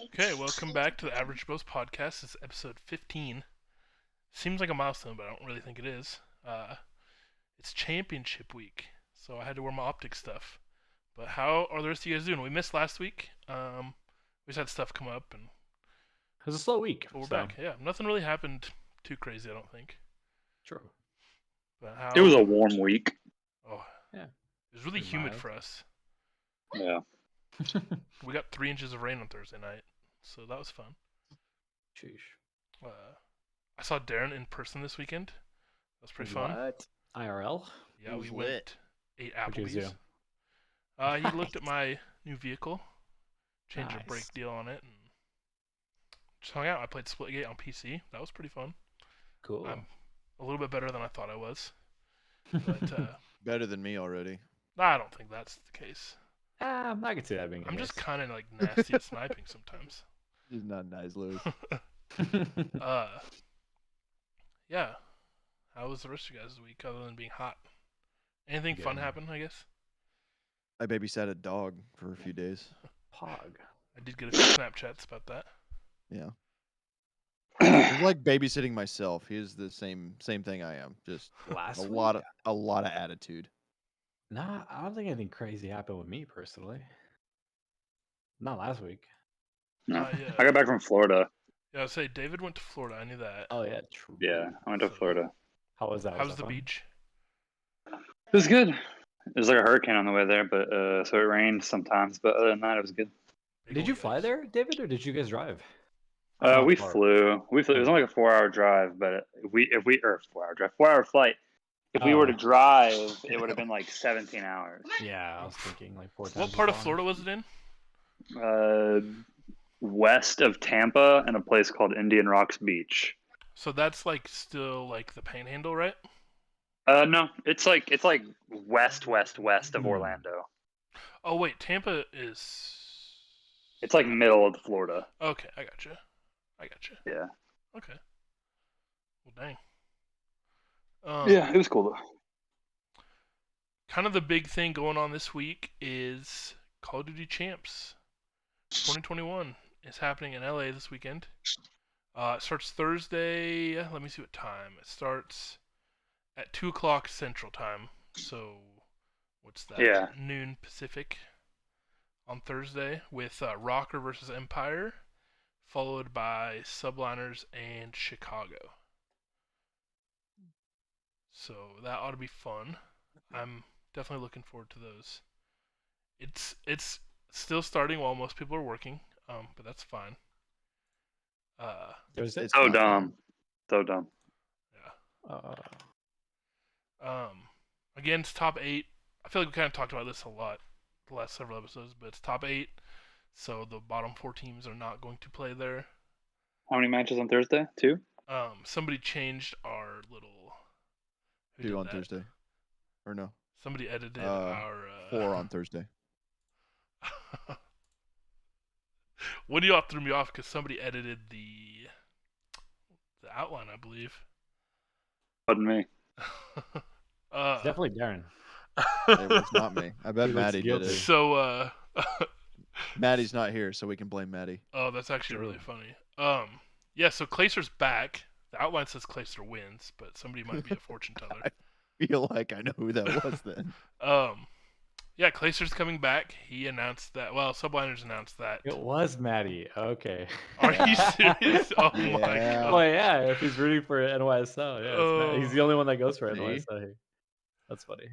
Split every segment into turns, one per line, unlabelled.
Okay, welcome back to the Average Bros Podcast. This is episode 15. Seems like a milestone, but I don't really think it is. It's championship week, so I had to wear my optic stuff. But how are the rest of you guys doing? We missed last week. We just had stuff come up, and
It was a slow week,
but we're
so
back. Yeah, nothing really happened too crazy, I don't think.
true.
But
It was
how?
a warm week.
Oh,
Yeah,
it was really
pretty
humid
mild.
for us.
Yeah.
We got 3 inches of rain on Thursday night, so that was fun.
Sheesh.
I saw Darren in person this weekend. That was pretty fun.
What? IRL?
Yeah,
It
we
was
went
lit.
ate
What'd you guys
Applebee's.
do?
He looked at my new vehicle, changed a
Nice.
brake deal on it, and just hung out. I played Splitgate on PC. That was pretty fun.
Cool.
I'm a little bit better than I thought I was, but
Better than me already.
I don't think that's the case.
I could see that being.
I'm just kind of like nasty at sniping sometimes.
He's not nice, Lewis.
Yeah. How was the rest of you guys' week other than being hot? Anything fun
Good.
happen? I guess
I babysat a dog for a few days.
Pog.
I did get a few Snapchats about that.
Yeah. It's like babysitting myself. He's the same thing I am. Just
Last
a
week?
lot of attitude.
Nah, I don't think anything crazy happened with me personally. Not last week.
No.
Yeah.
I got back from Florida.
Yeah, I would say David went to Florida. I knew that.
Oh yeah, true.
Yeah, I went to
So-
Florida.
How was that?
How's
Was
the
that fun?
beach?
It was good. There's like a hurricane on the way there, but so it rained sometimes. But other than that, it was good.
Big
Did
ol'
you fly
guys.
there, David, or did you guys drive? Or not
We
far?
flew. We flew. It was only like a 4-hour drive, but if we 4-hour drive, 4-hour flight. If we were to drive, it would have been like 17 hours.
Yeah, I was thinking like 4 times.
What
as
part of
long.
Florida was it in?
West of Tampa, in a place called Indian Rocks Beach.
So that's like still like the Panhandle, right?
No, it's like west of Orlando.
Oh wait, Tampa is.
It's like middle of Florida.
Okay, I gotcha.
Yeah.
Okay. Well, dang.
Yeah, it was cool though.
Kind of the big thing going on this week is Call of Duty Champs 2021 is happening in LA this weekend. It starts Thursday. Let me see what time. It starts at 2 o'clock Central Time. So, what's that?
Yeah.
Noon Pacific on Thursday with Rocker versus Empire, followed by Subliners and Chicago. So that ought to be fun. I'm definitely looking forward to those. It's still starting while most people are working, but that's fine.
There's
It's
So
not-
dumb. So dumb.
Yeah. Again, it's top 8. I feel like we kind of talked about this a lot the last several episodes, but it's top 8, so the bottom 4 teams are not going to play there.
How many matches on Thursday? 2?
Somebody changed our little. Who
Two
did
on
that?
Thursday. Or no.
Somebody edited our.
4 on Thursday.
What do y'all threw me off because somebody edited the outline, I believe.
Wasn't me.
It's definitely Darren.
It was not me. I bet
He looks
Maddie did
guilty.
it.
So,
Maddie's not here, so we can blame Maddie.
oh, that's actually really
True.
funny. Yeah, so Clacer's back. The outline says Clacer wins, but somebody might be a fortune teller.
I feel like I know who that was then.
Yeah, Clacer's coming back. He announced that. Well, Subliners announced that.
It was Maddie. Okay.
Are you serious? Oh my
Yeah.
god.
Well, yeah, if he's rooting for NYSL, yeah, it's Matt. He's the only one that goes for
See?
NYSL here. That's funny.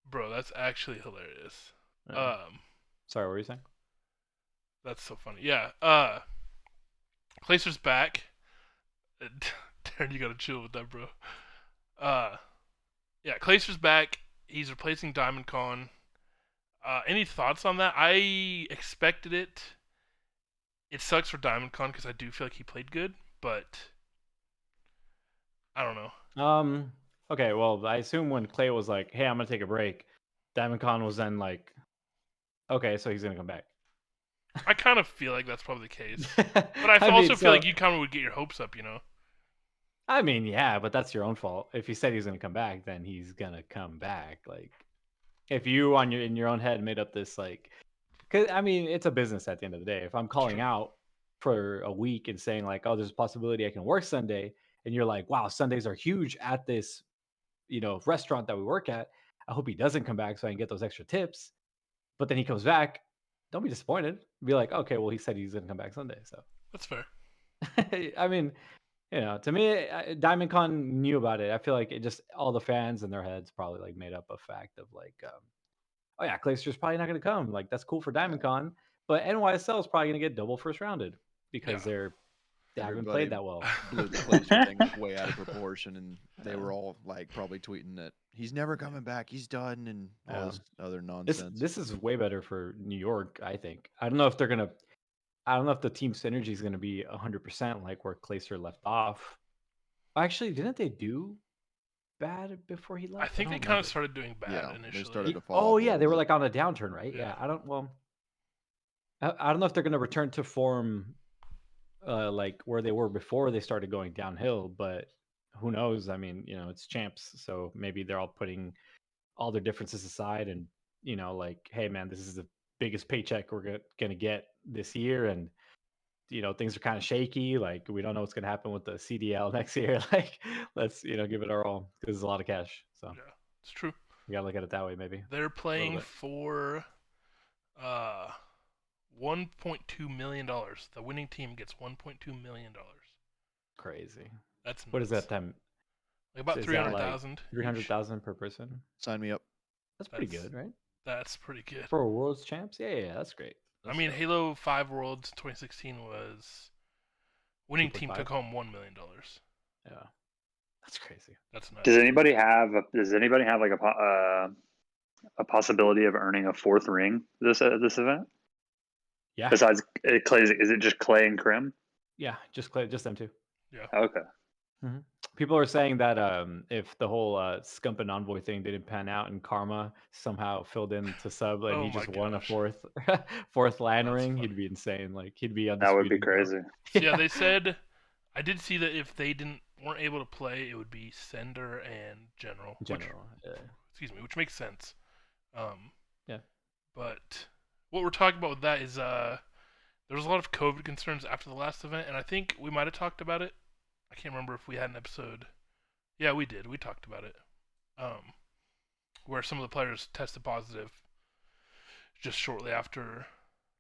Bro, that's actually hilarious.
Yeah. Sorry, what were you saying?
That's so funny. Yeah. Placer's back. Darren, you gotta chill with that, bro. Yeah, Clacer's back. He's replacing Diamond Con. Any thoughts on that? I expected it. It sucks for Diamond Con because I do feel like he played good, but I don't know.
Okay, well, I assume when Clay was like, "Hey, I'm gonna take a break," Diamond Con was then like, "Okay, so he's gonna come back."
I kind of feel like that's probably the case.
But
But I also feel like you kind of would get your hopes up, you know?
I mean, yeah, but that's your own fault. If he said he's gonna come back, then he's gonna come back. Like, if you in your own head made up this like, because I mean, it's a business at the end of the day. If I'm calling
True.
out for a week and saying like, oh, there's a possibility I can work Sunday, and you're like, wow, Sundays are huge at this, restaurant that we work at. I hope he doesn't come back so I can get those extra tips. But then he comes back. Don't be disappointed. Be like, okay, well, he said he's gonna come back Sunday, so.
That's fair.
I mean, to me, Diamond Con knew about it. I feel like it just all the fans in their heads probably like made up a fact of like, oh yeah, Clayster's probably not gonna come. Like that's cool for Diamond Con, but NYSL is probably gonna get double first rounded because
Yeah.
they haven't
Everybody
played that well.
blew the Glacier thing like way out of proportion, and they were all like probably tweeting that he's never coming back, he's done, and all this other nonsense.
This is way better for New York, I think. I don't know if they're gonna. I don't know if the team synergy is gonna be 100% like where Clayster left off. Actually, didn't they do bad before he left?
I think they
don't
kind of
remember.
started doing bad
Yeah, they
initially.
started to fall
Oh
off a
yeah,
little
they were
bit.
like on a downturn, right?
Yeah.
Yeah, I don't know if they're gonna return to form, like where they were before they started going downhill, but who knows? I mean, it's champs, so maybe they're all putting all their differences aside and like, hey man, this is the biggest paycheck we're gonna get this year, and things are kind of shaky. Like we don't know what's gonna happen with the CDL next year. Like let's give it our all because it's a lot of cash. So
Yeah, it's true.
you gotta look at it that way, maybe.
They're playing
bit.
for $1.2 million. The winning team gets $1.2 million.
Crazy.
That's nuts.
What is that time?
Like about
Is that like
300,000.
300,000 per person.
Sign me up.
That's pretty
That's-
good, right?
That's pretty good.
For a world's champs, yeah, that's great.
I mean, Halo 5 Worlds 2016 was winning team
2.5?
took home $1 million.
Yeah, that's crazy.
That's nuts.
Does anybody have like a possibility of earning a fourth ring this event?
Yeah,
Besides Clay, is it just Clay and Krim?
yeah, just them two.
Okay.
People are saying that if the whole Scump and Envoy thing didn't pan out and Karma somehow filled in to sub and
Oh
he
my
just won a
gosh.
fourth land
That's
ring,
funny.
he'd be insane. Like he'd be
That
undisputed.
would be crazy.
So yeah, they said I did see that if they weren't able to play, it would be Sender and General. Which makes sense.
Yeah.
But what we're talking about with that is there was a lot of COVID concerns after the last event, and I think we might have talked about it. I can't remember if we had an episode. Yeah, we did. We talked about it. Where some of the players tested positive just shortly after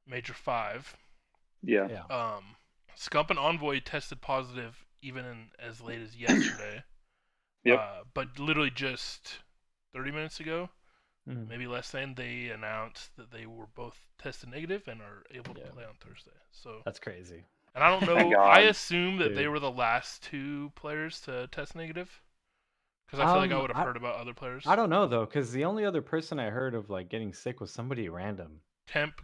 Major 5.
Yeah.
Scump and Envoy tested positive even as late as yesterday.
Yep.
But literally just 30 minutes ago,
Mhm.
maybe less than, they announced that they were both tested negative and are able to play on Thursday. So
That's crazy.
and I don't
Thank
know.
God.
I assume that they
Dude.
were the last two players to test negative. Because I feel like I would have heard about other players.
I don't know though, because the only other person I heard of like getting sick was somebody random.
Temp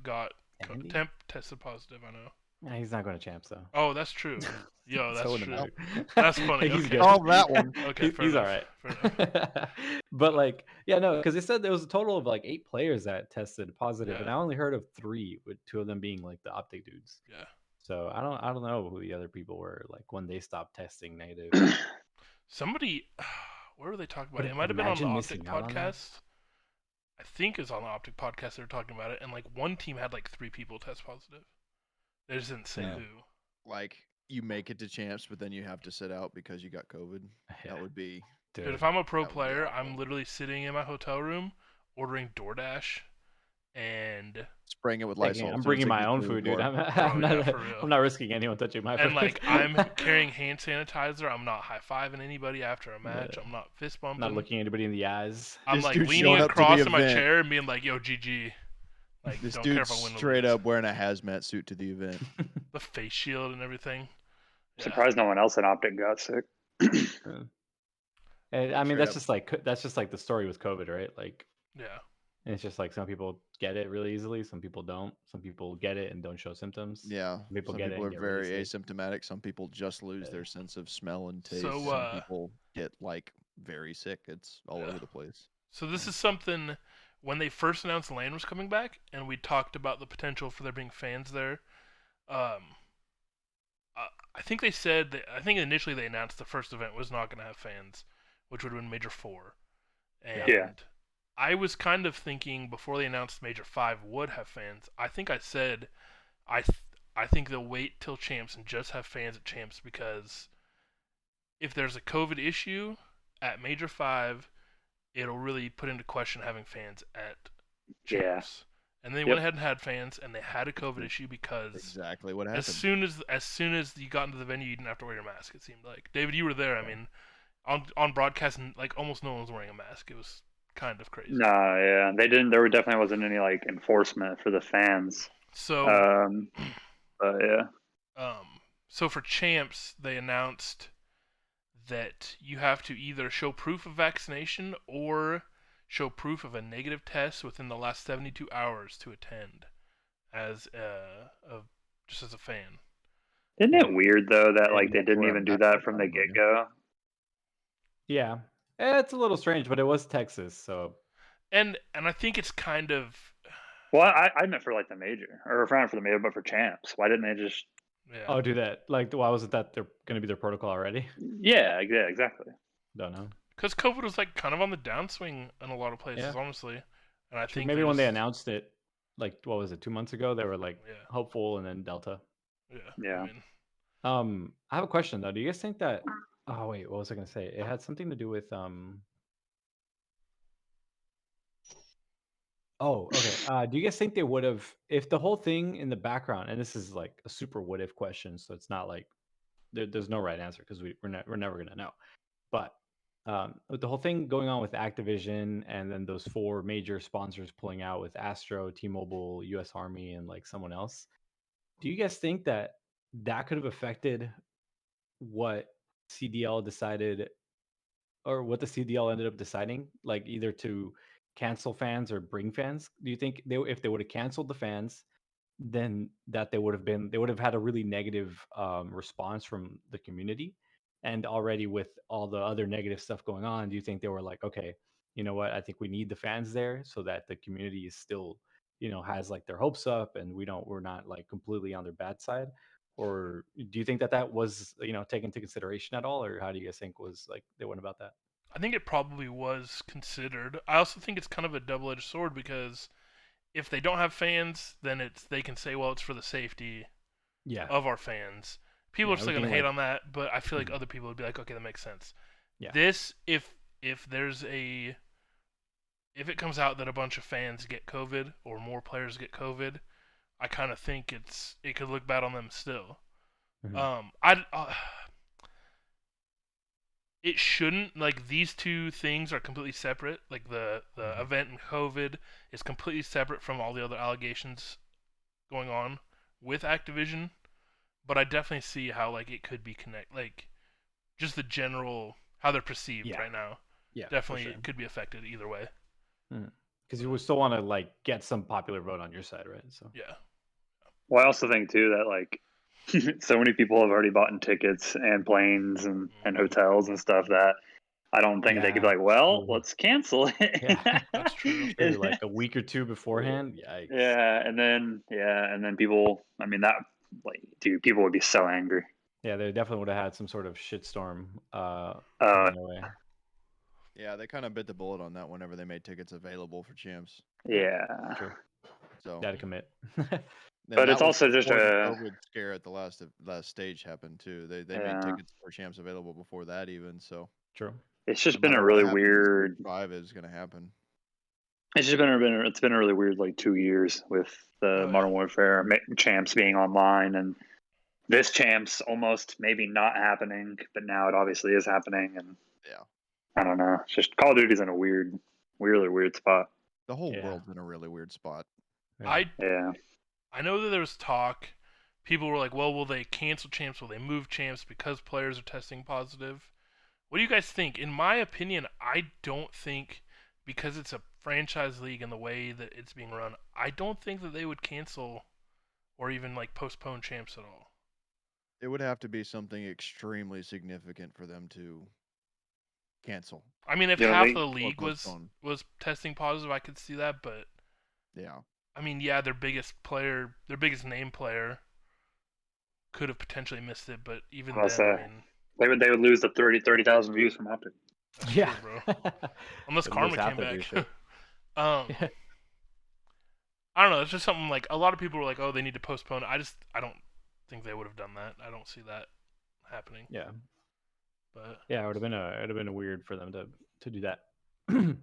Andy?
Temp tested positive. I know.
Nah, he's not going to champs though.
Oh, that's true. Yo, that's
So
true.
annoying.
That's funny.
He's
Okay.
good.
Oh, that one.
Okay, fair
He's all
enough.
right.
Fair enough.
But like, yeah, no, because they said there was a total of like 8 players that tested positive, and
Yeah.
I only heard of 3, with 2 of them being like the optic dudes.
Yeah.
So I don't know who the other people were like when they stopped testing negative.
Somebody, where were they talking about
But
it? It might have been on the
imagine
Optic
missing out on that.
podcast. I think it was on the Optic podcast they were talking about it, and like one team had like 3 people test positive. They just didn't say
Yeah.
who.
Like you make it to champs, but then you have to sit out because you got COVID.
Yeah.
That would be
Dude, if I'm a pro
that would be
player,
awful.
I'm literally sitting in my hotel room ordering DoorDash and
spraying it with
Dang,
Lysol.
I'm
as soon as
bringing
it
my
gets
own
through the
food, dude.
door.
I'm
yeah,
not,
for real.
I'm not risking anyone touching my food.
and like I'm carrying hand sanitizer. I'm not high-fiving anybody after a match.
Yeah.
I'm not fist bumping.
not looking anybody in the eyes.
I'm
This
like
dude
leaning
showing up to the
across in my
event.
chair and being like, "Yo, GG." Like,
This
don't care
dude's
if I win or
straight
lose.
up wearing a hazmat suit to the event.
The face shield and everything. Yeah.
Surprised no one else in Optic got sick.
And, I mean,
Straight
that's just like the story with COVID, right? Like,
Yeah.
it's just like some people get it really easily, some people don't. Some people get it and don't show symptoms.
Yeah.
Some people
Some
get it
people
and
are
get really
very
sick.
asymptomatic. Some people just lose
Yeah.
their sense of smell and taste.
So,
Some people get like very sick. It's all
Yeah.
over the place.
So this is something when they first announced the LAN was coming back, and we talked about the potential for there being fans there. I think they said that, I think initially they announced the first event was not going to have fans, which would have been Major 4. And
Yeah.
I was kind of thinking before they announced Major 5 would have fans. I think I said I think they'll wait till Champs and just have fans at Champs, because if there's a COVID issue at Major 5, it'll really put into question having fans at Champs. And they went ahead and had fans, and they had a COVID issue because
exactly what happened.
As soon as you got into the venue, you didn't have to wear your mask. It seemed like, David, you were there. I mean, on broadcast, like almost no one was wearing a mask. It was kind of crazy.
Nah, yeah, they didn't. There definitely wasn't any like enforcement for the fans.
So,
but yeah.
So for Champs, they announced that you have to either show proof of vaccination or show proof of a negative test within the last 72 hours to attend as just as a fan.
Isn't it weird though that like they didn't even do that from the get-go?
Yeah, it's a little strange, but it was Texas, so.
And I think it's kind of.
Well, I meant for like the major, or for the major, but for Champs. Why didn't they just?
Yeah.
Oh, do that? Like, why was it that they're going to be their protocol already?
Yeah, exactly.
Don't know.
Because COVID was like kind of on the downswing in a lot of places, honestly. And I think
maybe when they announced it, like what was it, 2 months ago, they were like hopeful, and then Delta.
Yeah.
I have a question though. Do you guys think that? Oh wait, what was I going to say? It had something to do with Oh, okay. Do you guys think they would have, if the whole thing in the background, and this is like a super what if question, so it's not like there's no right answer because we're never gonna know. But with the whole thing going on with Activision, and then those 4 major sponsors pulling out with Astro, T-Mobile, U.S. Army, and like someone else, do you guys think that could have affected what CDL decided, or what the CDL ended up deciding, like either to cancel fans or bring fans? Do you think if they would have canceled the fans, then that they would have had a really negative response from the community? And already with all the other negative stuff going on, do you think they were like, okay, you know what, I think we need the fans there so that the community is still, has like their hopes up, and we're not like completely on their bad side? Or do you think that was, taken into consideration at all? Or how do you guys think was like they went about that?
I think it probably was considered. I also think it's kind of a double-edged sword, because if they don't have fans, then they can say, well, it's for the safety of our fans. People are still going to hate on that, but I feel like other people would be like, okay, that makes sense.
Yeah.
This, if it comes out that a bunch of fans get COVID or more players get COVID, I kind of think it could look bad on them still. It shouldn't. Like, these two things are completely separate. Like the event in COVID is completely separate from all the other allegations going on with Activision. But I definitely see how like it could be like just the general how they're perceived right now.
Yeah,
definitely it could be affected either way.
Because you would still want to like get some popular vote on your side, right? So
yeah. Well, I also think too that like so many people have already bought in tickets and planes and hotels and stuff that I don't think they could be like, well, let's cancel it.
Yeah, that's true. Like a week or 2 beforehand.
Yikes. Yeah, and then people. I mean, that like, dude, people would be so angry.
Yeah, they definitely would have had some sort of shitstorm.
Yeah, they kind of bit the bullet on that whenever they made tickets available for Champs.
Yeah.
True.
So
gotta commit.
But it's also just a
COVID scare at the last stage happened too. They made tickets for Champs available before that even. So
true.
It's just been a really weird.
5 is going to happen.
It's just been a really weird like 2 years with the Modern Warfare Champs being online, and this Champs almost maybe not happening, but now it obviously is happening, and I don't know. It's just Call of Duty's in a really weird spot.
The whole world's in a really weird spot.
I know that there was talk. People were like, well, will they cancel Champs? Will they move Champs because players are testing positive? What do you guys think? In my opinion, I don't think, because it's a franchise league and the way that it's being run, I don't think that they would cancel or even like postpone Champs at all.
It would have to be something extremely significant for them to cancel.
I mean, if half the league was testing positive, I could see that, but I mean, their biggest name player could have potentially missed it, but even then, I mean,
they would lose the 30,000 views from Optic.
Yeah, true, bro. Unless Karma came back. I don't know. It's just something like a lot of people were like, "Oh, they need to postpone." I don't think they would have done that. I don't see that happening.
Yeah.
But
yeah, it would have been weird for them to do that. Kind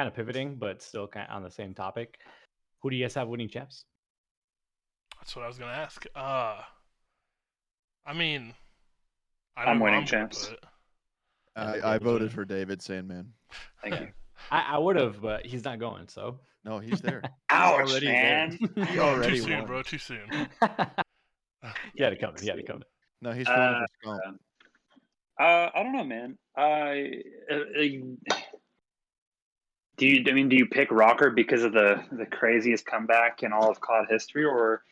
of pivoting, but still kind of on the same topic. Who do you guys have winning champs?
that's what I was gonna ask. I mean, I know
I'm
who
winning
I'm gonna
champs.
put.
I voted for David Sandman.
Thank you.
I would have, but he's not going. So
No, he's there.
Ouch,
already
man.
there. He
Too
already
soon,
won.
bro. Too soon.
he had it coming. He had it coming.
No, he's feeling it for Scump.
I don't know, man. Do you pick Rocker because of the craziest comeback in all of COD history, or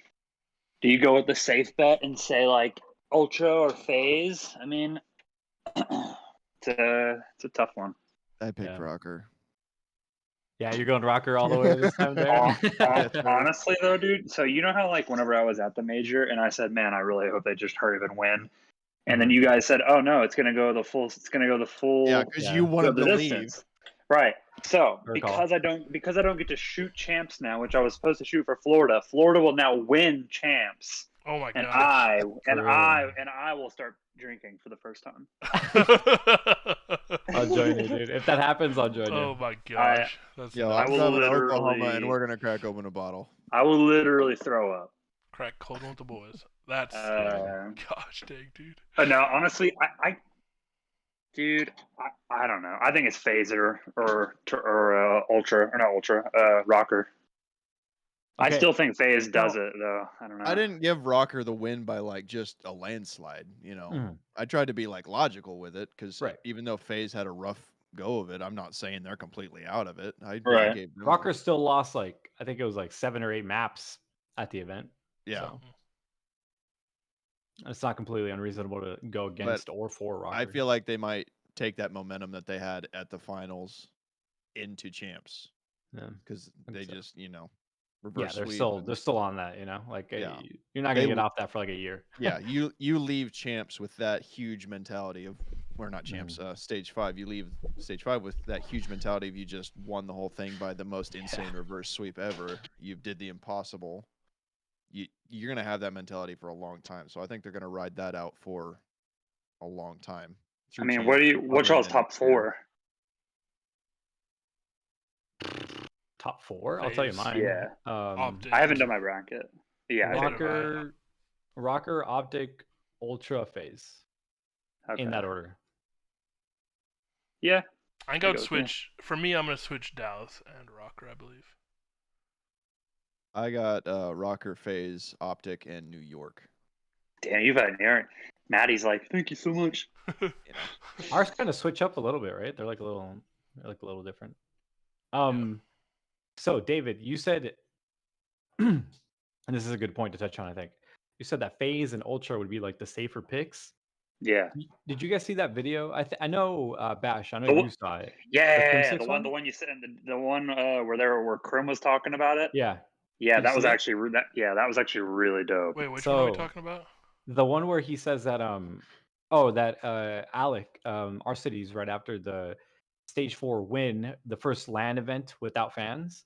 do you go with the safe bet and say like Ultra or FaZe? I mean, it's a tough one.
I picked
Yeah.
Rocker.
Yeah, you're going Rocker all the way this time there.
Honestly, though, dude. So you know how like whenever I was at the major and I said, "Man, I really hope they just hurry up and win," and then you guys said, "Oh no, it's gonna go the full. It's gonna go the full.
Yeah, because
Yeah.
you wanted
the
to
distance." Right. So
Good call.
because I don't get to shoot champs now, which I was supposed to shoot for Florida. Florida will now win champs,
Oh my
and
gosh.
I will start drinking for the first time.
I'll join you, dude. If that happens, I'll join you.
Oh my gosh. That's
Yo,
nuts.
I'm
will
driving to Oklahoma and
literally-
we're gonna crack open a bottle.
I will literally throw up.
Crack cold one with the boys. That's gosh dang, dude.
But no, honestly, dude, I don't know. I think it's Phaser or Ultra or not Ultra, Rocker. I
Okay.
still think FaZe does it though. I don't know.
I didn't give Rocker the win by like just a landslide. You know,
Mhm.
I tried to be like logical with it because
Right.
even though FaZe had a rough go of it, I'm not saying they're completely out of it. I
Right.
gave them
Rocker still lost like I think it was like 7 or 8 maps at the event.
Yeah.
So it's not completely unreasonable to go against or for Rocker.
I feel like they might take that momentum that they had at the finals into champs
Yeah.
because they
so.
just
Yeah,
reverse
they're
sweep.
still on that, like
Yeah.
you're not gonna get off that for like a year.
Yeah, you leave champs with that huge mentality of, or not champs, stage 5. You leave stage 5 with that huge mentality of you just won the whole thing by the most insane reverse sweep ever. You did the impossible. You're gonna have that mentality for a long time. So I think they're gonna ride that out for a long time.
I mean,
champs,
what's
probably
y'all's
into
top
next year.
Top 4? I'll tell you
FaZe.
mine.
Yeah.
Optic.
I haven't done my bracket. Yeah, I did.
Rocker, Optic, Ultra, FaZe.
Okay.
In that order.
Yeah.
I think I would switch. For me, I'm gonna switch Dallas and Rocker, I believe.
I got Rocker, FaZe, Optic, and New York.
Damn, you've had an Aaron. Maddie's like, thank you so much.
Ours kind of switch up a little bit, right? They're like a little different. So David, you said, and this is a good point to touch on. I think you said that FaZe and Ultra would be like the safer picks.
Yeah.
Did you guys see that video? I know Bash. I know you saw it.
Yeah, the one you said, the one where Krim was talking about it.
Yeah.
Yeah, that was actually really dope.
Wait, which one are we talking about?
The one where he says that Alec, our cities right after the stage 4 win, the first LAN event without fans.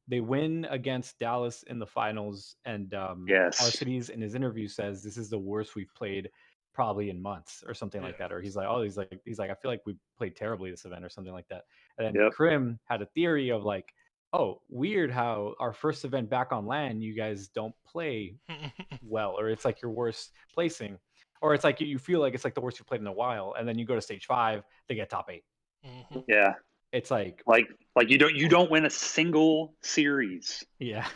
They win against Dallas in the finals, and our cities in his interview says this is the worst we've played probably in months or something like that. Or he's like, I feel like we played terribly this event or something like that. And then Krim had a theory of like, oh, weird how our first event back on LAN, you guys don't play well, or it's like your worst placing, or it's like you feel like it's like the worst you've played in a while, and then you go to stage 5, they get top 8.
Mm-hmm.
Yeah,
it's like
you don't win a single series.
Yeah,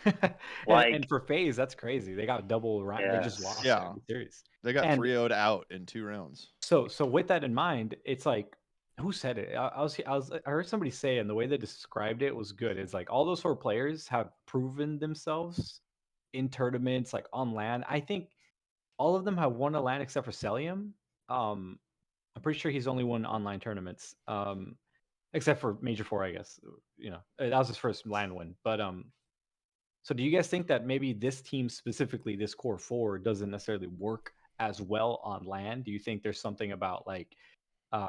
like
and for FaZe, that's crazy. They got double round. They just lost the series.
They got 3-0'd out in 2 rounds.
So with that in mind, it's like, who said it? I heard somebody say, and the way they described it was good. It's like all those 4 players have proven themselves in tournaments, like on LAN. I think all of them have won a LAN except for Celium. I'm pretty sure he's only won online tournaments, except for Major 4, I guess. That was his first LAN win. But so do you guys think that maybe this team specifically, this core 4, doesn't necessarily work as well on LAN? Do you think there's something about like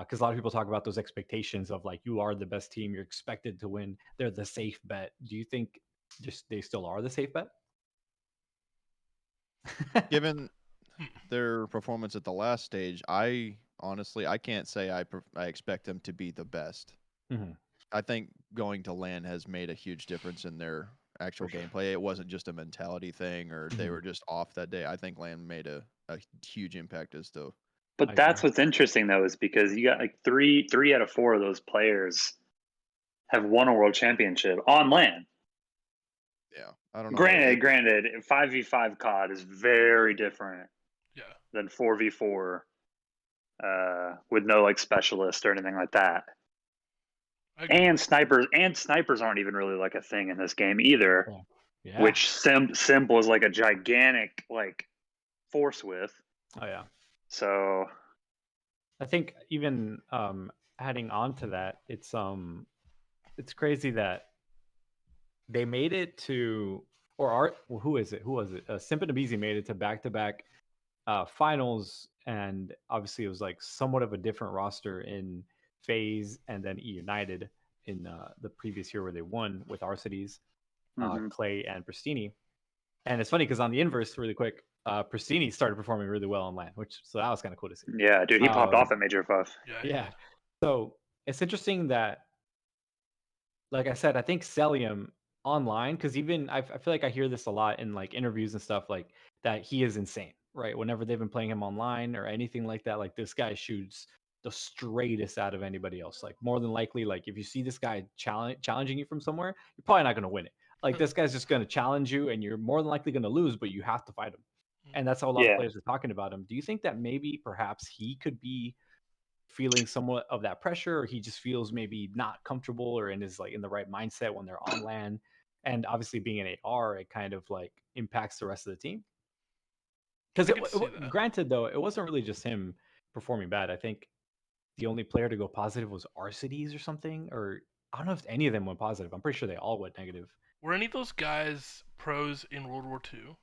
because a lot of people talk about those expectations of like you are the best team, you're expected to win. They're the safe bet. Do you think just they still are the safe bet?
Given their performance at the last stage, I honestly I can't say I expect them to be the best.
Mhm.
I think going to LAN has made a huge difference in their actual
sure.
gameplay. It wasn't just a mentality thing or they
Mhm.
were just off that day. I think LAN made a huge impact as to
But
I
that's
agree.
what's interesting though, is because you got like three out of four of those players have won a world championship on LAN.
yeah. I don't know.
Granted, 5v5 COD is very different
Yeah.
than 4v4 with no like specialist or anything like that.
I agree.
And snipers aren't even really like a thing in this game either.
Yeah. Yeah.
Which Simp was like a gigantic like force with.
Oh yeah.
So
I think even adding on to that, it's crazy that they made it to or art who is it? Who was it? Simp and Abizi made it to back-to-back finals, and obviously it was like somewhat of a different roster in FaZe and then E United in the previous year where they won with Arcides,
mhm.
Clay, and Pristini. And it's funny because on the inverse, really quick, Pristini started performing really well on LAN, which so that was kind of cool to see.
Yeah, dude, he popped off at Major Fuff.
Yeah.
Yeah. So it's interesting that, like I said, I think Celium online, because even I feel like I hear this a lot in like interviews and stuff, like that he is insane, right? Whenever they've been playing him online or anything like that, like this guy shoots the straightest out of anybody else. Like more than likely, like if you see this guy challenging you from somewhere, you're probably not going to win it. Like this guy's just going to challenge you, and you're more than likely going to lose, but you have to fight him. And that's how a lot of
Yeah,
players are talking about him. Do you think that maybe perhaps he could be feeling somewhat of that pressure, or he just feels maybe not comfortable or in his like in the right mindset when they're on LAN? And obviously being an AR, it kind of like impacts the rest of the team. Because
I could see that.
granted though, it wasn't really just him performing bad. I think the only player to go positive was Arcides or something, or I don't know if any of them went positive. I'm pretty sure they all went negative.
Were any of those guys pros in World War II?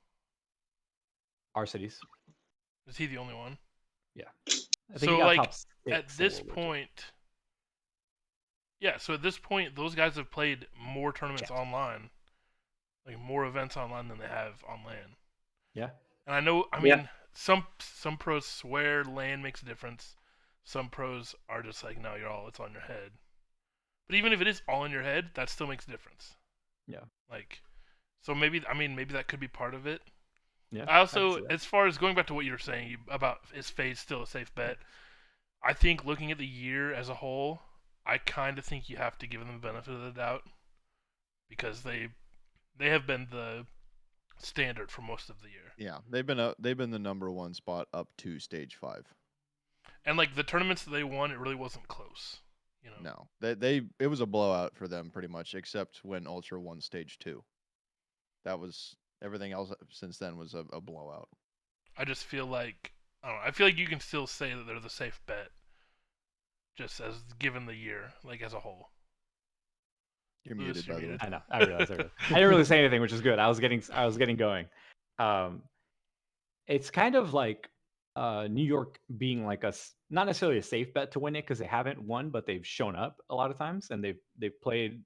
Arcides,
Is he the only one?
yeah, I think he
So
got
like
top
at
6 in
this
World War II.
point, yeah. So at this point, those guys have played more tournaments
Champs.
online, like more events online than they have on LAN.
Yeah,
And I know, I
Yeah.
mean, some pros swear LAN makes a difference. Some pros are just like, no, it's on your head. But even if it is all in your head, that still makes a difference.
yeah,
Like, so maybe, I mean, maybe that could be part of it.
yeah.
I
I can
also,
see that.
as far as going back to what you were saying about is FaZe still a safe bet, I think looking at the year as a whole, I kind of think you have to give them the benefit of the doubt because they have been the standard for most of the year.
yeah, they've been the number one spot up to stage 5.
And like the tournaments that they won, it really wasn't close. You know.
No, they it was a blowout for them pretty much, except when Ultra won stage 2. That was everything else since then was a blowout.
I just feel like I don't know. I feel like you can still say that they're the safe bet, just as given the year, like as a whole.
You're
Lewis,
muted,
you're
by the way.
muted.
I know. I realized. I didn't really say anything, which is good. I was getting going. Um, it's kind of like New York being like not necessarily a safe bet to win it because they haven't won, but they've shown up a lot of times and they've played.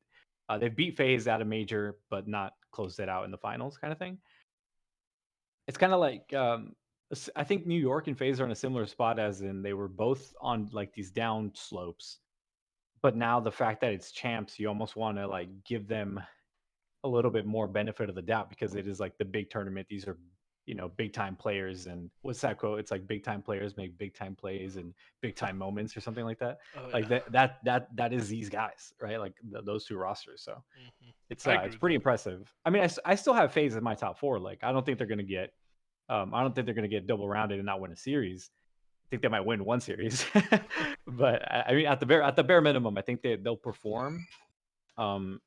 They've beat FaZe at a major, but not closed it out in the finals, kind of thing. It's kind of like I think New York and FaZe are in a similar spot, as in they were both on like these down slopes, but now the fact that it's champs, you almost want to like give them a little bit more benefit of the doubt because it is like the big tournament. These are, big time players. And what's that quote? It's like big time players make big time plays and big time moments or something like that.
Oh
Like
yeah.
that is these guys, right? Like those two rosters. So
I agree
it's
with
pretty
that.
impressive. I mean, I still have FaZe in my top 4. Like I don't think they're going to get, I don't think they're going to get double rounded and not win a series. I think they might win one series, but I mean, at the bare minimum, I think they'll perform. And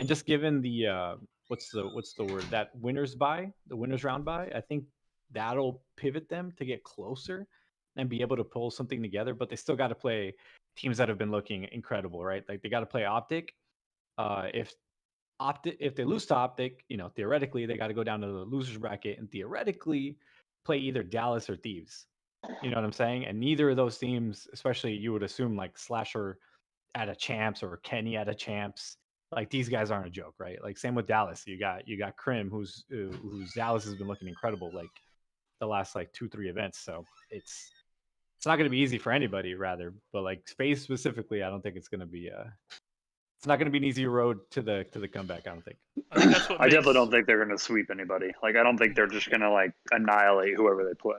just given the what's the word, that the winners round by, I think that'll pivot them to get closer and be able to pull something together. But they still got to play teams that have been looking incredible, right? Like they got to play Optic. If if they lose to Optic, theoretically they got to go down to the losers bracket and theoretically play either Dallas or Thieves. You know what I'm saying? And neither of those teams, especially you would assume like Slasher at a champs or Kenny at a champs, like these guys aren't a joke, right? Like same with Dallas. You got Krim, who's Dallas has been looking incredible like the last like 2-3 events. So it's not going to be easy for anybody, rather. But like Space specifically, I don't think it's going to be it's not going to be an easy road to the comeback. I don't think.
I think that's what
I
makes.
definitely don't think they're going to sweep anybody. Like, I don't think they're just going to like annihilate whoever they play.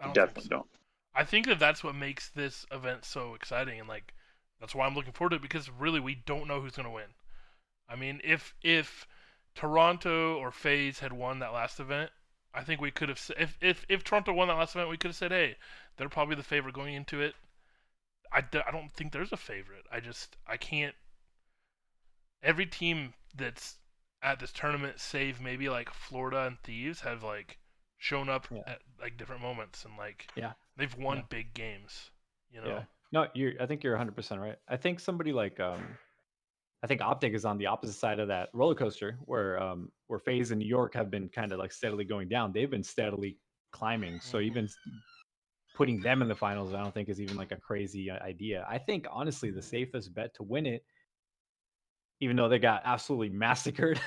I don't think
Definitely
so.
don't.
I think that's what makes this event so exciting, and like that's why I'm looking forward to it, because really we don't know who's gonna win. I mean, if Toronto or FaZe had won that last event, I think we could have. If Toronto won that last event, we could have said, hey, they're probably the favorite going into it. I don't think there's a favorite. I can't. Every team that's at this tournament, save maybe like Florida and Thieves, have like shown up
Yeah.
at like different moments, and like
Yeah.
they've won
Yeah.
big games. You know.
Yeah. No, I think you're 100% right. I think somebody like I think Optic is on the opposite side of that roller coaster where FaZe and New York have been kind of like steadily going down. They've been steadily climbing. So even putting them in the finals, I don't think is even like a crazy idea. I think honestly the safest bet to win it, even though they got absolutely massacred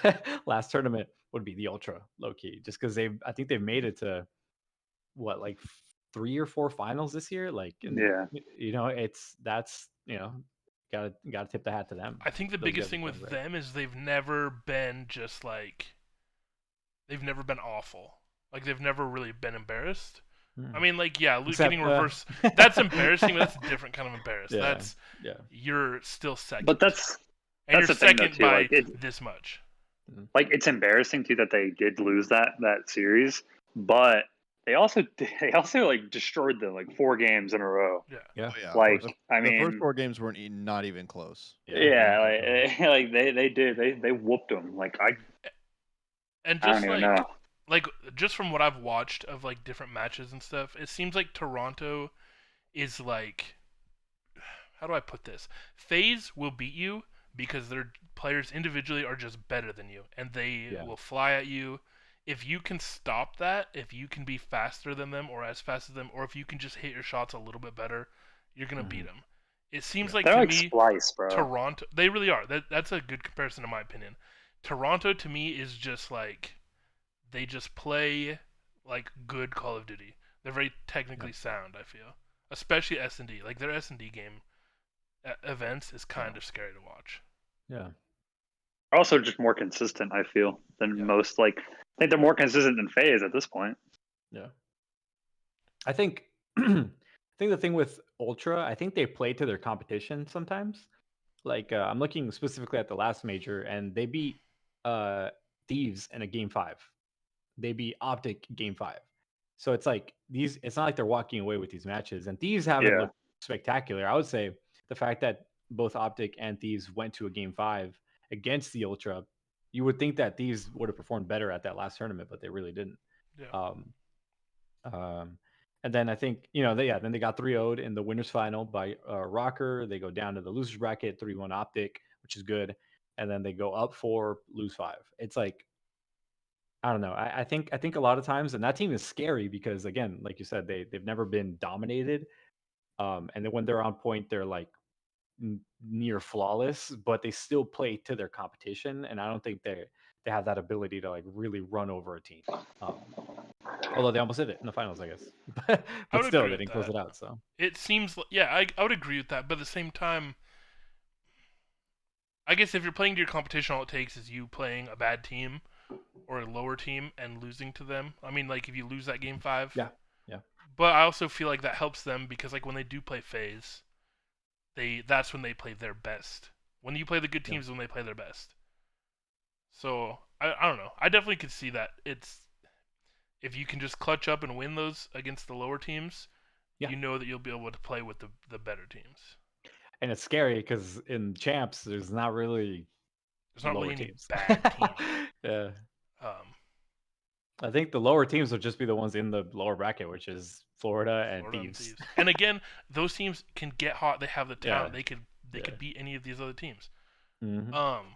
last tournament, would be the Ultra low key. Just because I think they've made it to what like 3 or 4 finals this year. Like, and
Yeah.
that's gotta tip the hat to them.
I think the
Those
biggest
guys are
thing
playing
with
great.
them is they've never been just like they've never been awful. Like they've never really been embarrassed. I mean, like
Except,
getting reverse. That's embarrassing, but that's a different kind of embarrassed.
Yeah,
That's
yeah.
you're still second,
But that's
and you're
the thing though
second
too.
by
Like
this much.
it's embarrassing too that they did lose that series, but they also like destroyed them like 4 games in a row.
Yeah.
Yeah.
Oh, yeah,
Like I
the first
mean,
4 games weren't not even close.
yeah, like they did they whooped them. Like
And
I
just
don't even know.
like just from what I've watched of like different matches and stuff, it seems like Toronto is like, how do I put this? FaZe will beat you because their players individually are just better than you, and they will fly at you. If you can stop that, if you can be faster than them or as fast as them, or if you can just hit your shots a little bit better, you're gonna beat them. It seems like
They're
to
like
me,
Splice, bro.
Toronto. They really are. That's a good comparison in my opinion. Toronto to me is just like they just play like good Call of Duty. They're very technically sound. I feel, especially S&D. Like their S&D game events is kind of scary to watch.
Yeah.
They're also just more consistent, I feel, than most. Like I think they're more consistent than FaZe at this point.
Yeah. I think I think the thing with Ultra, I think they play to their competition sometimes. Like I'm looking specifically at the last major, and they beat Thieves in a game 5. They beat Optic game 5. So it's like it's not like they're walking away with these matches, and Thieves haven't looked spectacular. I would say the fact that both Optic and Thieves went to a game 5 against the Ultra, you would think that Thieves would have performed better at that last tournament, but they really didn't.
Yeah.
And then I think then they got 3-0'd in the winners final by Rocker. They go down to the losers bracket 3-1 Optic, which is good, and then they go up 4, lose 5. It's like I don't know. I think a lot of times, and that team is scary because again, like you said, they've never been dominated. And then when they're on point, they're like near flawless, but they still play to their competition, and I don't think they have that ability to like really run over a team. Although they almost did it in the finals, I guess, but still they didn't close it out. So
it seems, I would agree with that, but at the same time, I guess if you're playing to your competition, all it takes is you playing a bad team or a lower team and losing to them. I mean, like if you lose that game 5,
yeah.
But I also feel like that helps them because like when they do play FaZe, that's when they play their best. When you play the good teams, when they play their best. So I don't know. I definitely could see that it's if you can just clutch up and win those against the lower teams, you know that you'll be able to play with the better teams.
And it's scary because in champs, there's not really
any
teams.
bad teams.
Yeah. I think the lower teams will just be the ones in the lower bracket, which is Florida and Thieves.
And again, those teams can get hot. They have the talent.
Yeah.
They could beat any of these other teams.
Mm-hmm.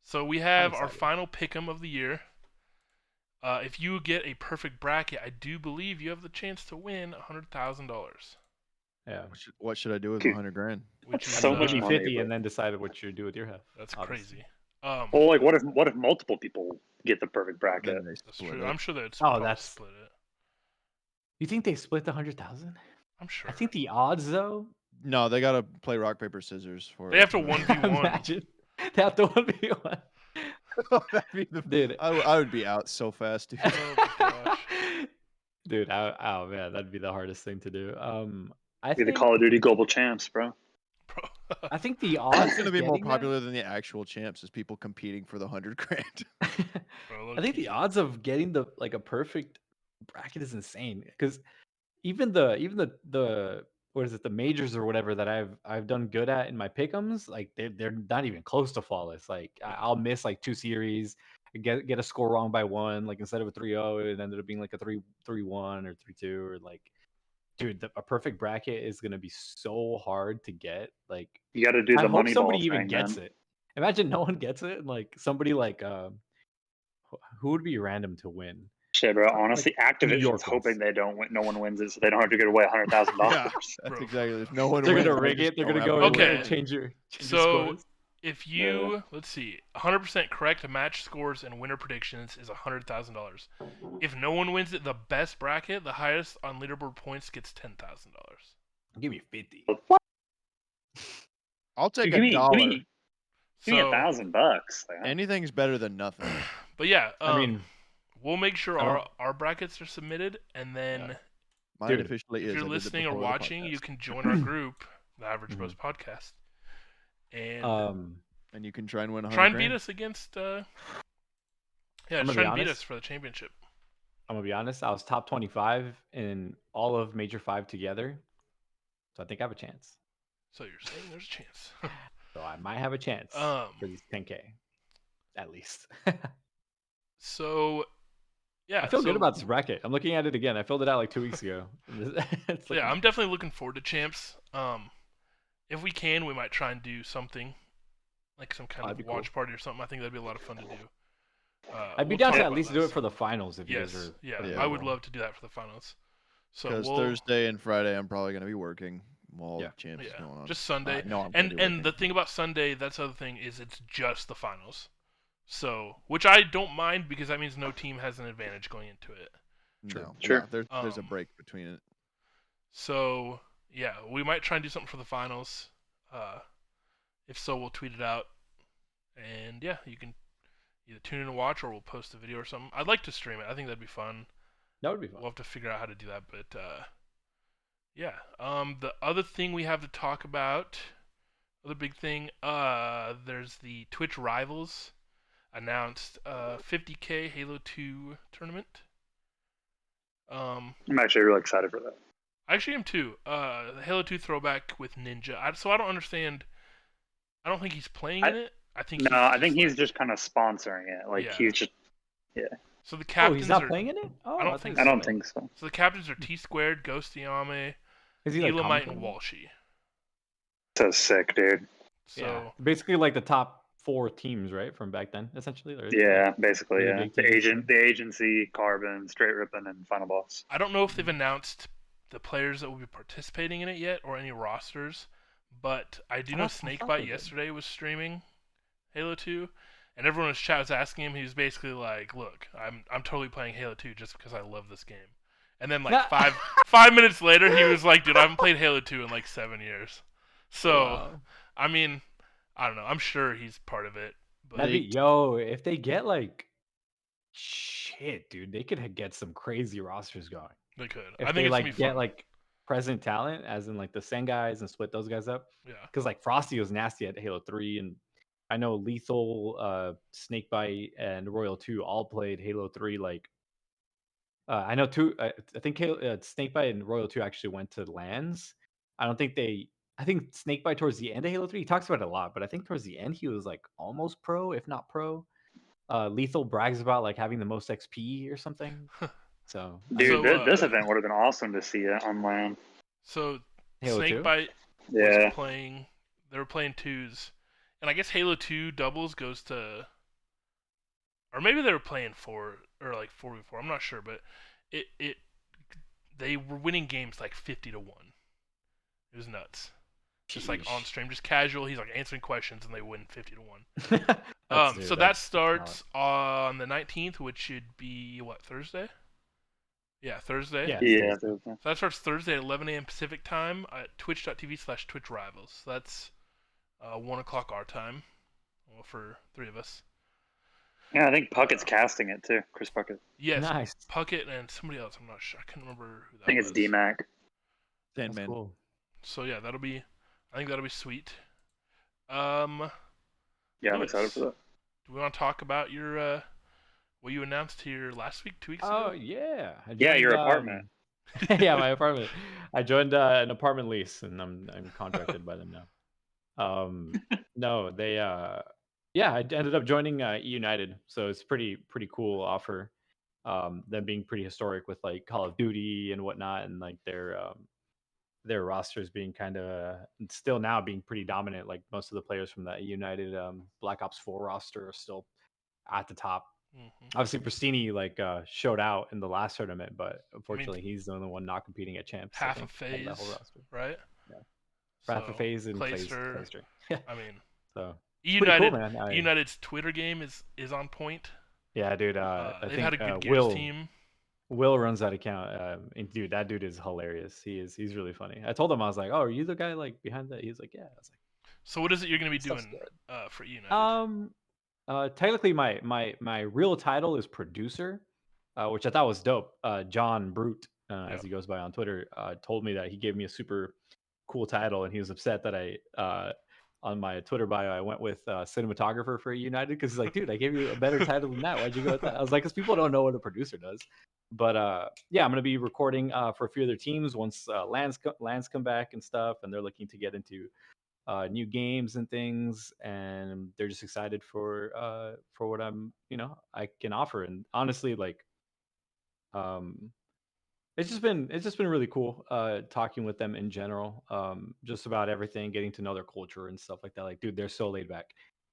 So we have our final pick'em of the year. If you get a perfect bracket, I do believe you have the chance to win $100,000.
Yeah.
What should I do with
Dude.
100 grand?
Which
That's
is
so
Give
much
me
money,
50
but-
and then decide what you do with your half.
that's
obviously.
crazy.
Well, like, what if multiple people get the perfect bracket?
Then they
That's
split
true.
it.
I'm sure they'd
Oh,
probably
that's-
split it.
You think they split the 100,000?
I'm sure.
I think the odds though.
No, they gotta play rock paper scissors for.
They have to
it.
1v1.
Imagine they have to 1v1.
That'd be the
Dude.
I would be out so fast, dude.
Oh my gosh.
Dude, oh man, that'd be the hardest thing to do. I
Be the
think
Call of Duty Global Champs, bro.
Bro.
I think the odds
It's gonna
of
be more
getting that-
popular than the actual champs, is people competing for the 100 grand.
Bro,
I think the
low-key.
odds of getting a perfect bracket is insane because even the what is it, the majors or whatever that I've done good at in my pick'ems, like they're not even close to flawless. Like I'll miss like 2 series, get a score wrong by 1, like instead of a 3-0 it ended up being like a 3-1 or 3-2, or like, dude, a perfect bracket is gonna be so hard to get. Like
You got to do
I
the
hope
money
somebody
ball
even
thing,
gets
man.
it. Imagine no one gets it, and like somebody like who would be random to win?
Shit, bro. Honestly,
New
Activision's
York
hoping
wins.
they don't win. No one wins it, so they don't have to give away $100,000.
Yeah, that's
Bro.
exactly. If no one
They're
wins,
gonna
they
rig
just
it. They're
don't
gonna
have
go
to
in
Okay.
there
win.
and change your
So
scores.
if you let's see, 100% correct match scores and winner predictions is $100,000. If no one wins it, the best bracket, the highest on leaderboard points, gets $10,000.
Give me 50.
I'll take
Give
a
me,
dollar.
give me
So,
$1,000. Like,
Anything's better than nothing.
but yeah,
I mean,
we'll make sure
I don't-
our brackets are submitted, and then
Mine
Dude,
officially is.
if you're
I did it
listening or
before the
watching, you
podcast.
can join our group, the Average
Mhm.
Bros Podcast, and
And you can try and win 100
try and
grand.
beat us against. Yeah,
I'm
just
gonna
try
be
and beat
honest.
us for the championship.
I'm gonna be honest. I was top 25 in all of Major 5 together, so I think I have a chance.
So you're saying there's a chance.
So I might have a chance for these 10K, at least.
So, yeah.
I feel good
so-
about this bracket. I'm looking at it again. I filled it out like 2 weeks ago. It's
yeah, I'm definitely looking forward to champs. If we can, we might try and do something like some kind
That'd
of
be
watch
cool.
party or something. I think that'd be a lot of fun to do.
I'd be
we'll
down
talk
to at
about
least
that
do it
some.
for the finals if you guys
Yes,
are.
yeah,
putting
I
it
would
on.
love to do that for the finals. So
Because
we'll,
Thursday and Friday, I'm probably going to be working while
Yeah.
champs is
yeah,
going on.
just Sunday.
No, I'm gonna be
And the
working.
thing about Sunday, that's the other thing, is it's just the finals. So, which I don't mind because that means no team has an advantage going into it.
No,
Sure.
no, there's a
Um,
break between it.
So, yeah, we might try and do something for the finals. If so, we'll tweet it out. And yeah, you can either tune in and watch, or we'll post a video or something. I'd like to stream it. I think that'd be fun.
That would be fun.
We'll have to figure out how to do that. But yeah. The other thing we have to talk about, other big thing, there's the Twitch Rivals announced 50K Halo 2 tournament.
I'm actually really excited for that.
I actually am too. The Halo 2 throwback with Ninja. So I don't understand. I don't think he's playing in it. I think
he's just kind of sponsoring it. Like
Yeah.
he's just.
So the
Oh,
captains
he's not
are.
playing in it? Oh,
I don't
thought
think
he
I
was
don't
playing.
think so.
So the captains are T Squared, Ghost Yame,
Is he like
Elamite, and
commentating?
Walshy.
So sick, dude.
So
Yeah, basically like the top 4 teams, right, from back then, essentially. Or-
Yeah, basically,
really
yeah.
big
The
teams.
the agency, Carbon, Straight Rippin', and Final Boss.
I don't know if they've announced the players that will be participating in it yet or any rosters, but I do know
I thought they
Snakebite
did.
yesterday was streaming Halo 2, and everyone in his chat was asking him. He was basically like, "Look, I'm totally playing Halo 2 just because I love this game." And then like five minutes later, he was like, "Dude, I haven't played Halo 2 in like 7 years." So
Wow.
I mean, I don't know. I'm sure he's part of it, but
That'd be, yo, if they get like shit, dude, they could get some crazy rosters going.
they could.
If
I
they
think it's
like
gonna be
get
fun.
like present talent, as in like the Sen guys, and split those guys up.
Yeah.
Because like Frosty was nasty at Halo 3, and I know Lethal, Snakebite, and Royal 2 all played Halo 3. Like, I know I think Snakebite and Royal 2 actually went to LANs. I don't think they. I think Snakebite towards the end of Halo 3, he talks about it a lot, but I think towards the end he was like almost pro, if not pro. Lethal brags about like having the most XP or something. So
Dude,
So,
this event would have been awesome to see it on LAN.
So
Halo 2?
Snakebite
Yeah.
was playing. They were playing twos, and I guess Halo 2 doubles goes to or maybe they were playing 4v4. I'm not sure, but it they were winning games like 50-1. It was nuts. Just like on
Sheesh.
stream, just casual. He's like answering questions, and they win 50-1. So that
That's
starts on the 19th, which should be what, Thursday? Yeah, Thursday.
Yeah,
Yeah.
Thursday.
So that starts Thursday at 11 a.m. Pacific time at twitch.tv/Twitch Rivals. So that's 1 o'clock our time, well, for 3 of us.
Yeah, I think Puckett's casting it too. Chris Puckett.
Yes,
Nice.
Puckett and somebody else. I'm not sure. I can't remember who that
I think
was.
it's DMAC.
That's
Sandman.
cool.
So yeah, I think that'll be sweet.
Yeah, I'm excited for that.
Do we want to talk about your what you announced here last week, 2 weeks ago?
Oh yeah. I
Yeah, your
joined,
apartment.
yeah, my apartment. I joined an apartment lease, and I'm contracted by them now. No, they yeah, I ended up joining United, so it's pretty cool offer. Them being pretty historic with like Call of Duty and whatnot, and like their rosters being kind of still now being pretty dominant. Like most of the players from that United Black Ops 4 roster are still at the top. Obviously, Pristini like showed out in the last tournament, but unfortunately, he's the only one not competing at champs. I
Half
think,
of
out of that
FaZe,
whole roster.
right?
Yeah. Half of FaZe and
Clayster.
Clayster.
I mean,
So
United,
pretty cool, man.
United's Twitter game is on point.
Yeah, dude. I
They've
think
had a good Gears
Will
team.
Will runs that account. And dude, that dude is hilarious. He's really funny. I told him, I was like, "Oh, are you the guy like behind that?" He's like, "Yeah." I was like,
So what is it you're going to be
"Stuff's
doing for United?
Technically, my real title is producer, which I thought was dope. John Brute, as he goes by on Twitter, told me that he gave me a super cool title, and he was upset that I on my Twitter bio I went with cinematographer for United, because he's like, dude, I gave you a better title than that. Why'd you go with that? I was like, because people don't know what a producer does. But yeah, I'm gonna be recording for a few other teams once lands come back and stuff, and they're looking to get into new games and things, and they're just excited for what I can offer. And honestly, like um it's just been really cool talking with them in general, just about everything, getting to know their culture and stuff like that. Like, dude, they're so laid back.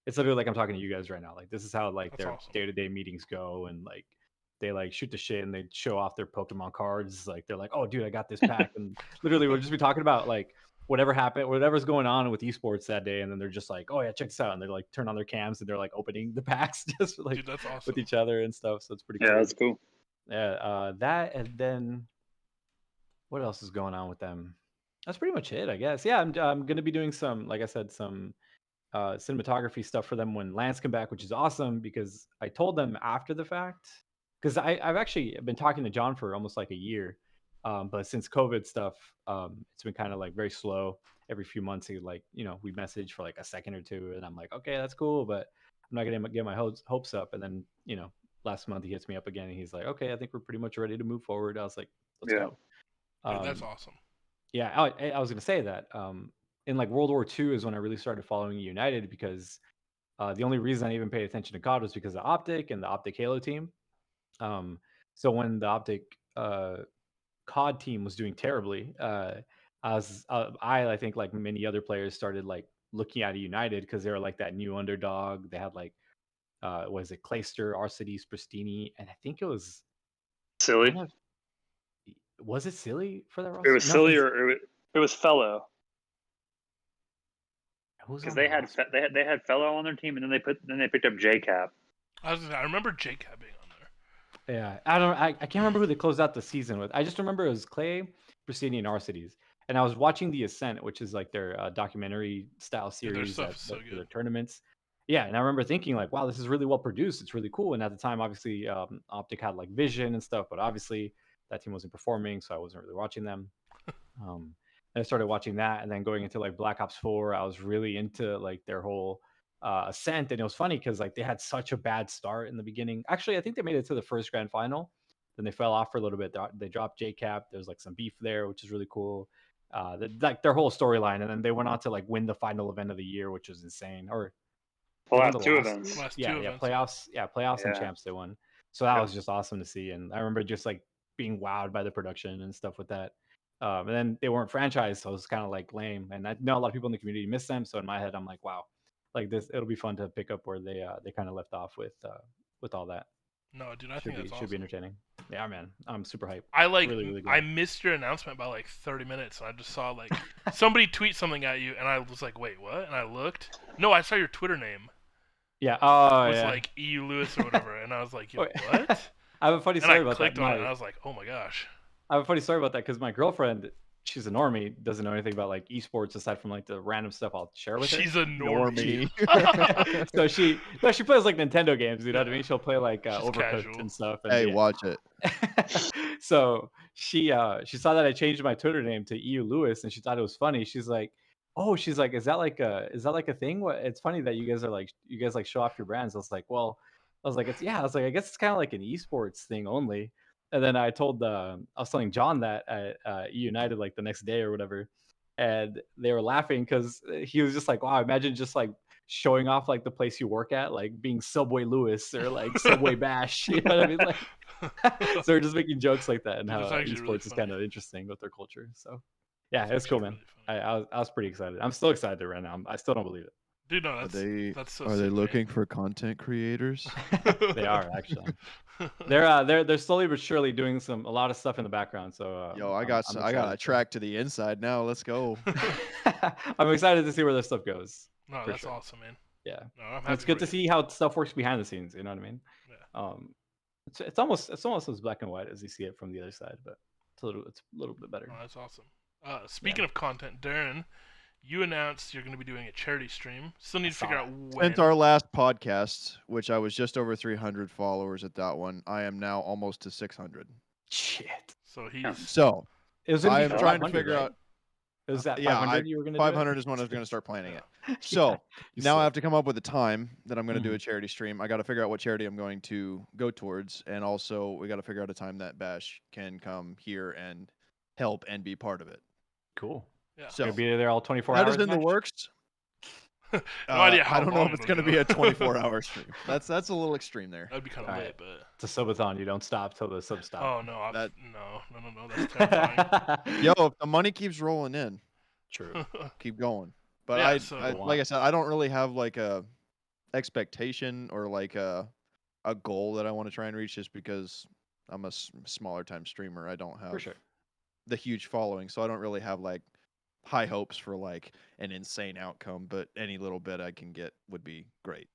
It's literally like I'm talking to you guys right now. Like, this is how like
That's
their
awesome.
day-to-day meetings go, and like they like shoot the shit and they show off their Pokemon cards. Like, they're like, oh dude, I got this pack, and literally we'll just be talking about like whatever happened, whatever's going on with esports that day, and then they're just like, oh yeah, check this out, and they're like turn on their cams and they're like opening the packs just like
Dude, that's awesome.
with each other and stuff. So it's pretty
Yeah,
cool.
that's cool.
Yeah, that, and then what else is going on with them? That's pretty much it, I guess. Yeah, I'm gonna be doing some, like I said, some cinematography stuff for them when Lance come back, which is awesome because I told them after the fact, because I've actually been talking to John for almost like a year, but since COVID stuff, it's been kind of like very slow. Every few months, he like we message for like a second or two, and I'm like, okay, that's cool, but I'm not gonna get my hopes up. And then last month he hits me up again, and he's like, okay, I think we're pretty much ready to move forward. I was like, let's
Yeah.
go.
Dude, that's awesome.
Yeah, I was gonna say that. In like World War II is when I really started following United, because the only reason I even paid attention to COD was because of Optic and the Optic Halo team. Um, so when the Optic COD team was doing terribly, I think like many other players started like looking at United because they were like that new underdog. They had like was it Clayster, Arcides, Pristini, and I think it was
Silly.
one of was it Silly for that
It
roster?
was
No,
silly, or it was Fellow,
who's
because
on
they
the
had
roster?
they had Fellow on their team, and then they picked up JCap.
I remember Jacob being on there.
Yeah, I can't remember who they closed out the season with. I just remember it was Clay, Pristini, and Arcides. And I was watching The Ascent, which is like their documentary style
Dude, their
series
stuff is so
for
good.
their tournaments. Yeah, and I remember thinking like, wow, this is really well produced. It's really cool. And at the time, obviously, Optic had like Vision and stuff, but obviously that team wasn't performing, so I wasn't really watching them. And I started watching that, and then going into like Black Ops 4, I was really into like their whole Ascent. And it was funny because like they had such a bad start in the beginning. Actually, I think they made it to the first grand final. Then they fell off for a little bit. They dropped JCap. There's like some beef there, which is really cool. Like their whole storyline, and then they went on to like win the final event of the year, which was insane. Or
The
they won
last
the
two
last
events.
Last
yeah,
two
yeah,
events.
playoffs, playoffs and
Yeah.
champs they won. So that
Yeah.
was just awesome to see. And I remember just like being wowed by the production and stuff with that. And then they weren't franchised, so it was kind of like lame. And I know a lot of people in the community miss them. So in my head, I'm like, wow, like this, it'll be fun to pick up where they kind of left off with with all that.
No, dude, I think that's
Should be
awesome.
entertaining. Yeah, man, I'm super hyped.
I like
really
I
glad.
missed your announcement by like 30 minutes, and I just saw like somebody tweet something at you, and I was like, wait, what? And I looked. No, I saw your Twitter name
Yeah. Oh
was
yeah.
like EU Lewis or whatever, and I was like, yo,
Wait.
what?
I have a funny
And I
story about that.
clicked on it, and I was like, oh my gosh.
I have a funny story about that because my girlfriend, she's a normie, doesn't know anything about like esports aside from like the random stuff I'll share with her.
She's a normie.
So she plays like Nintendo games. You know what I mean? She'll play like
She's
Overcooked
casual.
and stuff. And
Hey,
yeah.
watch it.
So she saw that I changed my Twitter name to EU Lewis, and she thought it was funny. She's like, "Oh, she's like, is that like a thing? What? It's funny that you guys like show off your brands." I was like, "Well," I was like, I was like, I guess it's kind of like an esports thing only. And then I was telling John that at E United like the next day or whatever, and they were laughing because he was just like, "Wow, imagine just like showing off like the place you work at, like being Subway Lewis or like Subway Bash." You know what I mean? Like, so we're just making jokes like that, and
Dude,
how
it's actually
esports
really
is
funny.
kind of interesting with their culture. So yeah,
It's
it's cool,
actually
man.
really funny.
I was pretty excited. I'm still excited right now. I still don't believe it.
Dude, no,
Are they
that's so
are they
sick, man.
looking for content creators?
They are actually. They're slowly but surely doing a lot of stuff in the background. So
Yo, I
I'm
got a
excited.
track to the inside now. Let's go.
I'm excited to see where this stuff goes.
No,
for
that's
sure.
awesome, man.
Yeah,
No, I'm
And
happy.
it's good
for
to
you.
see how stuff works behind the scenes. You know what I mean?
Yeah.
It's almost as black and white as you see it from the other side, but it's a little bit better.
Oh, that's awesome. Speaking of content, Darren, you announced you're going to be doing a charity stream. Still need to figure out when.
Since our last podcast, which I was just over 300 followers at that one, I am now almost to 600.
Shit.
So he's
So
It was gonna
I
be
am
for
trying to
500,
figure
right?
out.
It was that
Yeah,
500 you were gonna
500
do
is when I was going to start planning it.
it.
So
You
now I
suck.
have to come up with a time that I'm going to do
Mhm.
a charity stream. I got to figure out what charity I'm going to go towards, and also we got to figure out a time that Bash can come here and help and be part of it.
Cool.
yeah.
So
You'll be there all 24
that
hours.
is in the
Mash?
works.
no idea how
I don't know
long
if it's
it'll
going to
go.
be a 24-hour stream. That's a little extreme there.
That'd be kind of
All
lit,
right.
but
It's a subathon. You don't stop till the sub stop.
oh no,
That-
no, that's terrifying.
Yo, if the money keeps rolling in,
True.
keep going. But
Yeah,
I
so-
like I said, I don't really have like a expectation or like a goal that I want to try and reach, just because I'm a smaller time streamer. I don't have
For sure.
the huge following, so I don't really have like high hopes for like an insane outcome. But any little bit I can get would be great.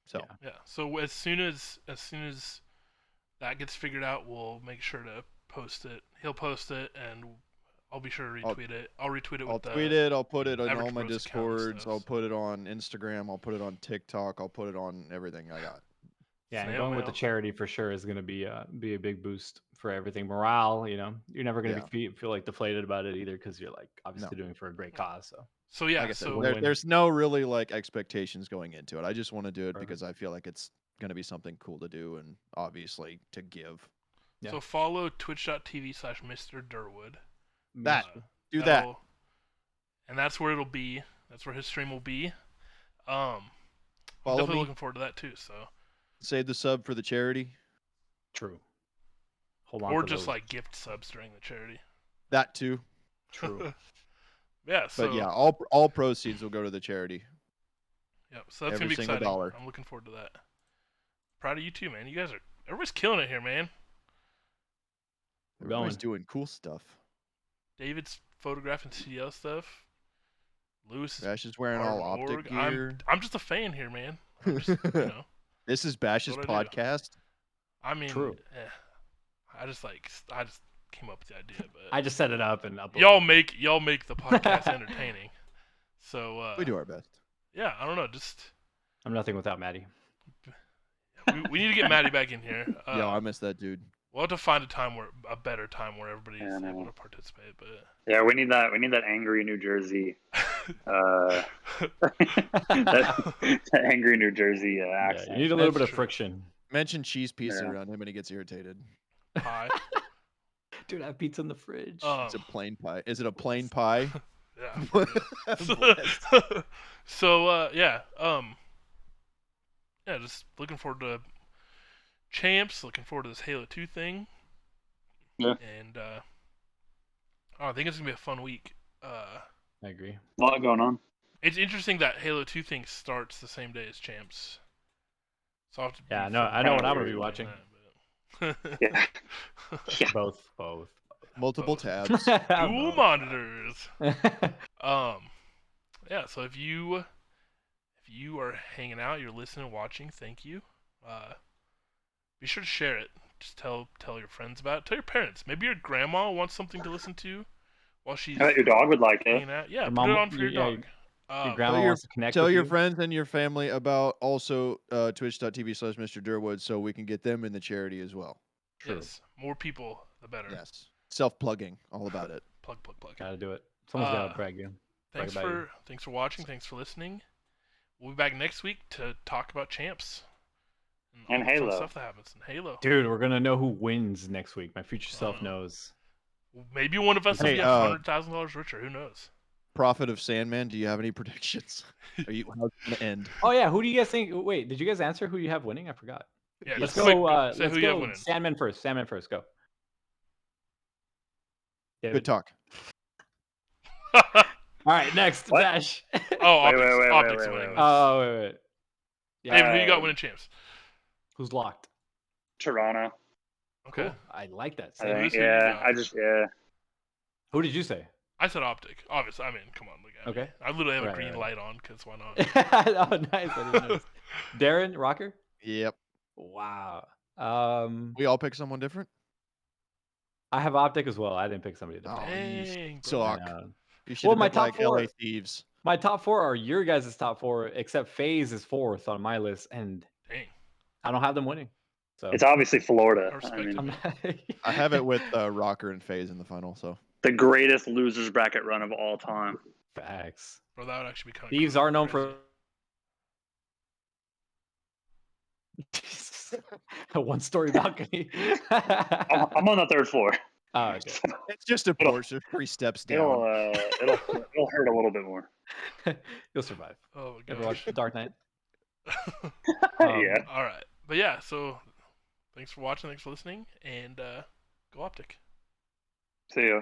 So
Yeah.
yeah. So as soon as that gets figured out, we'll make sure to post it. He'll post it, and I'll be sure to retweet it. I'll retweet it
I'll
with
tweet it. I'll put it on
Average
all my
Bros account and
Discords.
stuff,
I'll
so-
put it on Instagram. I'll put it on TikTok. I'll put it on everything I got.
Yeah, and
Snail
going with the
mail.
charity for sure is going to be a big boost for everything. Morale, you know, you're never going to feel like deflated about it either because you're like obviously doing it for a great cause. So
So yeah,
Like I said,
so
win-win.
there's no really like expectations going into it. I just want to do it
Perfect.
because I feel like it's going to be something cool to do and obviously to give.
Yeah.
so follow twitch.tv/Mr. Durwood.
That. Do that.
That'll- And that's where it'll be. That's where his stream will be. I'm
Follow
definitely
me.
looking forward to that too. So
Save the sub for the charity.
True. Hold on.
or
to
just
those.
like gift subs during the charity.
That too.
True.
Yeah. So
But yeah, all proceeds will go to the charity.
yeah. So that's
every
gonna be
single
exciting.
dollar.
I'm looking forward to that. Proud of you too, man. You guys are everybody's killing it here, man.
We're
Everybody's
going.
doing cool stuff.
David's photographing CDL stuff. Lewis is
Bash is wearing
part
all
of an
optic
org.
gear.
I'm just a fan here, man. I'm just, you know.
This is Bash's
What I do.
podcast.
I mean,
True.
I just came up with the idea, but
I just set it up and uploaded.
y'all make the podcast entertaining. So
We do our best.
yeah, I don't know, just
I'm nothing without Maddie.
we need to get Maddie back in here.
Yo, I miss that dude.
We'll have to find a better time where everybody's
Yeah,
able
man.
to participate. But
Yeah, we need that angry New Jersey, that angry New Jersey
Yeah,
accent.
you need a little
That's
bit of
true.
friction.
Mention cheese pizza
Yeah.
around him and he gets irritated.
pie.
Dude, I have pizza in the fridge.
It's a plain pie. Is it a plain pie?
yeah. So yeah, just looking forward to champs. Looking forward to this Halo 2 thing.
Yeah.
And I think it's gonna be a fun week.
I agree.
A lot going on.
It's interesting that Halo 2 thing starts the same day as champs. So I'll have to
Yeah,
be
no, I know what I'm gonna be
doing
watching.
that, but-
Yeah. Yeah.
Both.
Multiple
Both.
tabs.
Dual
Both.
monitors. Yeah. So if you are hanging out, you're listening, watching, thank you. Be sure to share it. Just tell your friends about it. Tell your parents. Maybe your grandma wants something to listen to while she's
I bet your dog would like it.
hanging out. Yeah,
Your
put it
mom-
on for your
yeah,
dog.
Your grandma
your-
wants to connect
Tell
with
your
you.
friends and your family about also twitch.tv/Mr. Durwood so we can get them in the charity as well.
True.
Yes, more people, the better.
Yes. Self-plugging, all about it.
Plug.
Gotta do it. Someone's gotta
Uh,
brag you.
Thanks
about you.
for watching. Thanks for listening. We'll be back next week to talk about champs all
And
the fun
Halo.
stuff that happens in Halo.
Dude, we're gonna know who wins next week. My future
I
self
don't know.
knows.
Maybe one of us will
Hey,
be $100,000 richer. Who knows?
Prophet of Sandman, do you have any predictions? How's it gonna end?
Oh yeah, who do you guys think? Wait, did you guys answer who you have winning? I forgot.
Yeah,
Let's
just
go.
quick, say
Let's
who you have
go.
winning.
Sandman first. Go. David.
Good talk.
All right, next,
What?
Dash.
Oh,
Wait,
optics.
wait,
Optics
wait,
winning.
wait.
Oh, wait. Yeah.
David, who you got winning champs?
Who's locked?
Toronto.
Okay.
Cool. I like that.
I
Same.
think.
who you
Yeah.
got?
Who did you say?
I said optic. Obviously, I mean, come on, look at me.
Okay.
I literally have a
Right,
green
right.
light on because why not?
Oh, nice. I didn't notice. Darren Rocker.
Yep.
Wow.
We all pick someone different?
I have optic as well. I didn't pick somebody different.
Oh, you
Dang, bro.
suck.
I know.
You should
Well,
have
my
picked
top
like
four-
LA Thieves.
My top four are your guys' top four, except FaZe is fourth on my list, and
Dang.
I don't have them winning. So
It's obviously Florida.
I
I
respect
mean,
it.
I have it with Rocker and FaZe in the final, so
the greatest losers bracket run of all time.
Facts.
Bro, that would actually be kind of
Thieves are known for a one-story balcony.
I'm on the third floor.
Oh, okay.
it's just a Porsche. There's 3 steps down.
It'll hurt a little bit more.
You'll survive.
Oh my
Ever
gosh.
watch Dark Knight?
Yeah.
All right, but yeah. So, thanks for watching. Thanks for listening, and go optic.
See ya.